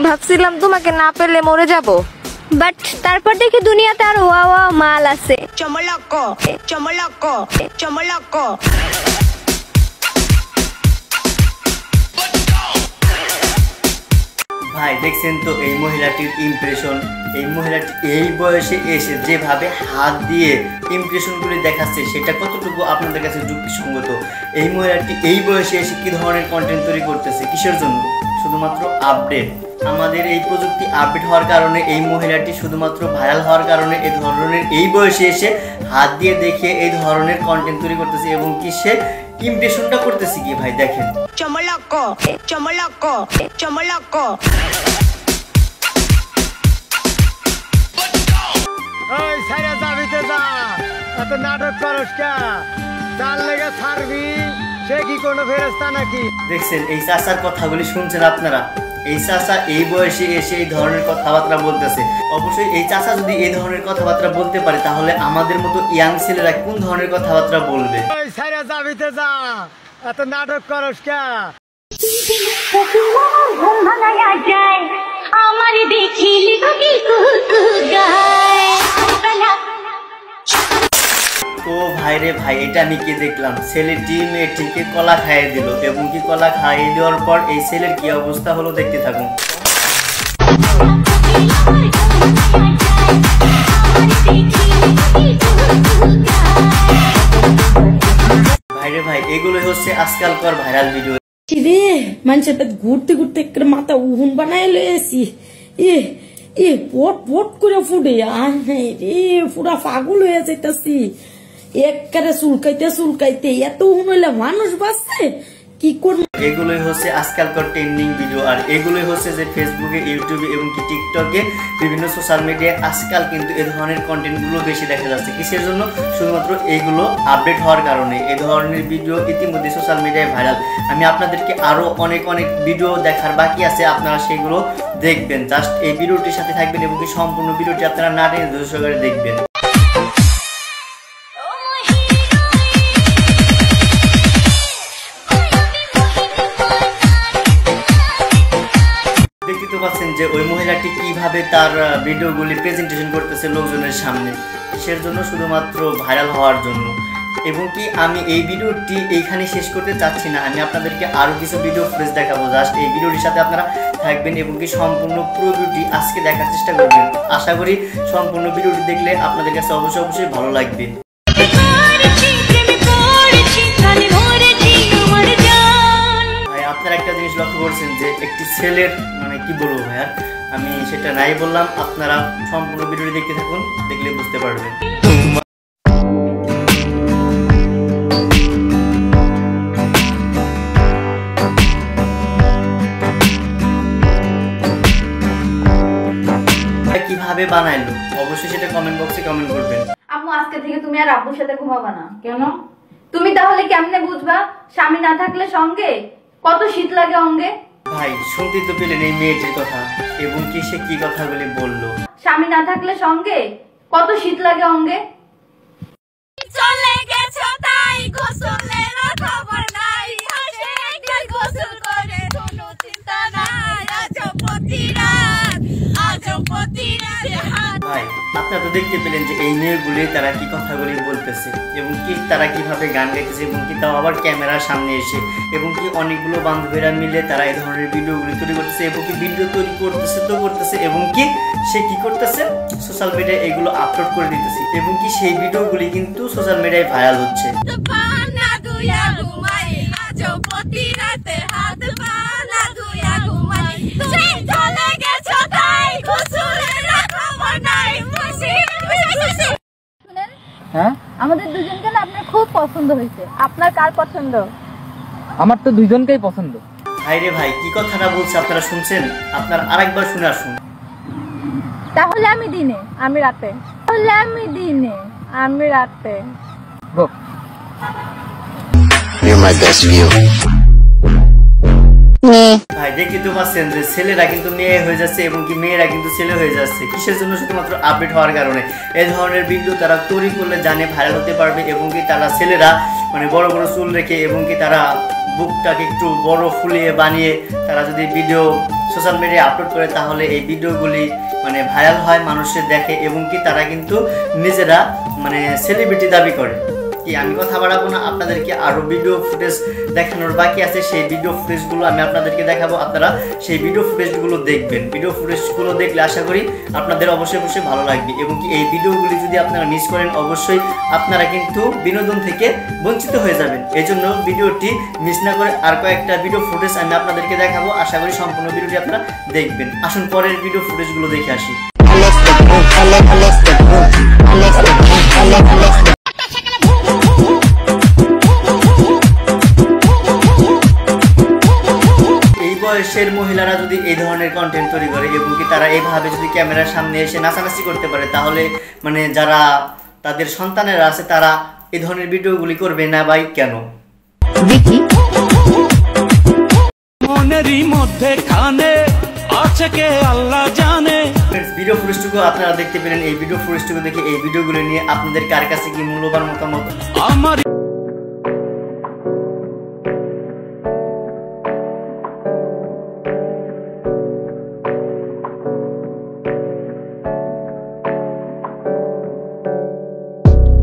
ভাবছিলাম তোমাকে না পেলে মরে যাব, বাট তারপর দেখি দুনিয়াতে আর ওয়া ওয়া মাল আছে। চমলকো চমলকো চমলকো। ভাই দেখছেন তো এই মহিলাটির ইমপ্রেশন। এই মহিলাটি এই বয়সে এসে যেভাবে হাত দিয়ে ইমপ্রেশনগুলি দেখাচ্ছে সেটা কতটুকু আপনাদের কাছে যুক্তিসঙ্গত? এই মহিলাটি এই বয়সে এসে কি ধরনের কন্টেন্ট তৈরি করতেছে, কিসের জন্য? শুধুমাত্র আপডেট। আমাদের এই প্রযুক্তি আপডেট হওয়ার কারণে এই মহিলাটি শুধুমাত্র ভাইরাল হওয়ার কারণে এই ধরনের এই বয়সে এসে হাত দিয়ে দেখে এই ধরনের কন্টেন্ট তৈরি করতেছে এবং কি সে ইমপ্রেশনটা করতেছে কি ভাই দেখেন। চমলকো চমলকো চমলকো। ওই সাইরা যাবিতে যা, এত নাটক করস কে? তার লেগে ছাড়বি, সে কি কোনো ফেরেশতা নাকি? দেখছেন এই চাচার কথাগুলি শুনছেন আপনারা? এই চাচা এই বয়সে এসে এই ধরনের কথাবার্তা বলতেছে। অবশ্যই এই চাচা যদি এই ধরনের কথাবার্তা বলতে পারে তাহলে আমাদের মতো ইয়াং ছেলেরা কোন ধরনের কথাবার্তা বলবে? ওই সাইরা যাবিতে যা, এত নাটক করস কে? আমার দেখিলি গায়। ও ভাই রে ভাই, এটা আমি কি দেখলাম? ছেলেটি মেয়েটিকে কলা খাইয়ে দিল এবং কি কলা খাইয়ে দেওয়ার পর এই ছেলের কি অবস্থা হলো দেখতে থাকুন। ভাই রে ভাই, এগুলোই হচ্ছে আজকালকার ভাইরাল ভিডিও। রে মানুষের ঘুরতে ঘুরতে একটা মাথা উহুন বানাই লয়েছি। পট পট করে ফুটে রে, পুরা পাগল হয়ে যাইতাছি। একবারে চুলকাইতে চুলকাইতে এত উহুন হইলে মানুষ বাঁচছে কি করবো? এগুলোই হচ্ছে আজকালকার ট্রেন্ডিং ভিডিও। আর এগুলোই হচ্ছে যে ফেসবুকে, ইউটিউবে এবং কি টিকটকে, বিভিন্ন সোশ্যাল মিডিয়ায় আজকাল কিন্তু এই ধরনের কন্টেন্টগুলো বেশি দেখা যাচ্ছে। কিসের জন্য? শুধুমাত্র এইগুলো আপডেট হওয়ার কারণে। এই ধরনের ভিডিও ইতিমধ্যে সোশ্যাল মিডিয়ায় ভাইরাল। আমি আপনাদেরকে আরও অনেক অনেক ভিডিও দেখার বাকি আছে, আপনারা সেগুলো দেখবেন। জাস্ট এই ভিডিওটির সাথে থাকবেন এবং কি সম্পূর্ণ ভিডিওটি আপনারা না টেনে ধৈর্য সহকারে দেখবেন। দেখতে পাচ্ছেন যে ওই মহিলাটি কিভাবে তার ভিডিওগুলি প্রেজেন্টেশন করতেছে লোকজনের সামনে। কিসের জন্য? শুধুমাত্র ভাইরাল হওয়ার জন্য। এবং কি আমি এই ভিডিওটি এইখানে শেষ করতে চাচ্ছি না, আমি আপনাদেরকে আরও কিছু ভিডিও ফুটেজ দেখাবো। জাস্ট এই ভিডিওটির সাথে আপনারা থাকবেন এবং কি সম্পূর্ণ পুরো ভিডিওটি আজকে দেখার চেষ্টা করবেন। আশা করি সম্পূর্ণ ভিডিওটি দেখলে আপনাদের কাছে অবশ্যই অবশ্যই ভালো লাগবে। আপনারা একটা জিনিস লক্ষ্য করছেন যে একটি ছেলের মানে কি বলবো ভাইয়া, আমি সেটা নাই বললাম। আপনারা সম্পূর্ণ ভিডিওটি দেখতে থাকুন, দেখলে বুঝতে পারবেন। কিভাবে বানাইলো অবশ্যই সেটা কমেন্ট বক্সে কমেন্ট করবেন। আম্মু আজকে থেকে তুমি আর আব্বুর সাথে ঘুমাবা না। কেন? তুমি তাহলে কেমনে বুঝবা স্বামী না থাকলে সঙ্গে কত শীত লাগে অঙ্গে? ভাই শুনতে তো পেলেন এই মেয়েটির কথা এবং কি সে কি কথাগুলি বললো। স্বামী না থাকলে সঙ্গে কত শীত লাগে অঙ্গে। চলে গেছো তাই গোসলের খবর নাই, হাসে একবার গোসল করে কোনো চিন্তা নাই। আজও প্রতি রাত ভাই আপনারা তো দেখতে পেলেন যে এই মেয়েগুলি তারা কি কথাগুলি বলতেছে এবং কি তারা কিভাবে গান গাইতেছে এবং কি তাও আবার ক্যামেরার সামনে এসে, এবং কি অনেকগুলো বান্ধবীরা মিলে তারা এই ধরনের ভিডিওগুলি তৈরি করতেছে এবং কি ভিডিও তৈরি করতেছে এবং কি সে কি করতেছে সোশ্যাল মিডিয়ায় এগুলো আপলোড করে দিতেছে এবং কি সেই ভিডিওগুলি কিন্তু সোশ্যাল মিডিয়ায় ভাইরাল হচ্ছে। হ্যাঁ আমাদের দুজনকে না আপনার খুব পছন্দ হয়েছে। আপনার কার পছন্দ? আমার তো দুইজনকেই পছন্দ। ভাই রে ভাই কি কথাটা বলছে আপনারা শুনছেন? আপনারা আরেকবার শুনে আসুন। তাহলে আমি দিনে আমি রাতে, তাহলে আমি দিনে আমি রাতে। ভাই দেখতে তো পাচ্ছেন যে ছেলেরা কিন্তু মেয়ে হয়ে যাচ্ছে এবং কি মেয়েরা কিন্তু ছেলে হয়ে যাচ্ছে। কিসের জন্য? শুধুমাত্র আপডেট হওয়ার কারণে। এই ধরনের ভিডিও তারা তৈরি করলে জানে ভাইরাল হতে পারবে এবং কি তারা ছেলেরা মানে বড় বড় চুল রেখে এবং কি তারা বুকটাকে একটু বড় ফুলিয়ে বানিয়ে তারা যদি ভিডিও সোশ্যাল মিডিয়ায় আপলোড করে তাহলে এই ভিডিওগুলি মানে ভাইরাল হয়, মানুষের দেখে এবং কি তারা কিন্তু নিজেরা মানে সেলিব্রিটি দাবি করে। কি আমি কথা বাড়াবো না, আপনাদেরকে আরো ভিডিও ফুটেজ দেখানোর বাকি আছে, সেই ভিডিও ফুটেজগুলো আমি আপনাদেরকে দেখাবো, আপনারা সেই ভিডিও ফুটেজগুলো দেখবেন। ভিডিও ফুটেজগুলো দেখলে আশা করি আপনাদের অবশ্যই ভালো লাগবে এবং কি এই ভিডিওগুলি যদি আপনারা মিস করেন অবশ্যই আপনারা কিন্তু বিনোদন থেকে বঞ্চিত হয়ে যাবেন। এই জন্য ভিডিওটি মিস না করে আর কয়েকটা ভিডিও ফুটেজ আমি আপনাদেরকে দেখাবো, আশা করি সম্পূর্ণ ভিডিওটি আপনারা দেখবেন। আসুন পরের ভিডিও ফুটেজগুলো দেখে আসি। বয়সের মহিলারা যদি এই ধরনের কন্টেন্ট তৈরি করে এবং কি তারা এইভাবে যদি ক্যামেরার সামনে এসে নাচানাচি করতে পারে তাহলে মানে যারা তাদের সন্তানেরা আছে তারা এই ধরনের ভিডিওগুলি করবে না ভাই কেন? দেখি মনেরই মধ্যে খানে আছে কে আল্লাহ জানে। ভিডিও ফুটেজটুকু আপনারা দেখতে পেলেন। এই ভিডিও ফুটেজটুকু দেখে এই ভিডিওগুলো নিয়ে আপনাদের কার কাছে কি মূল্যবান মতামত আমার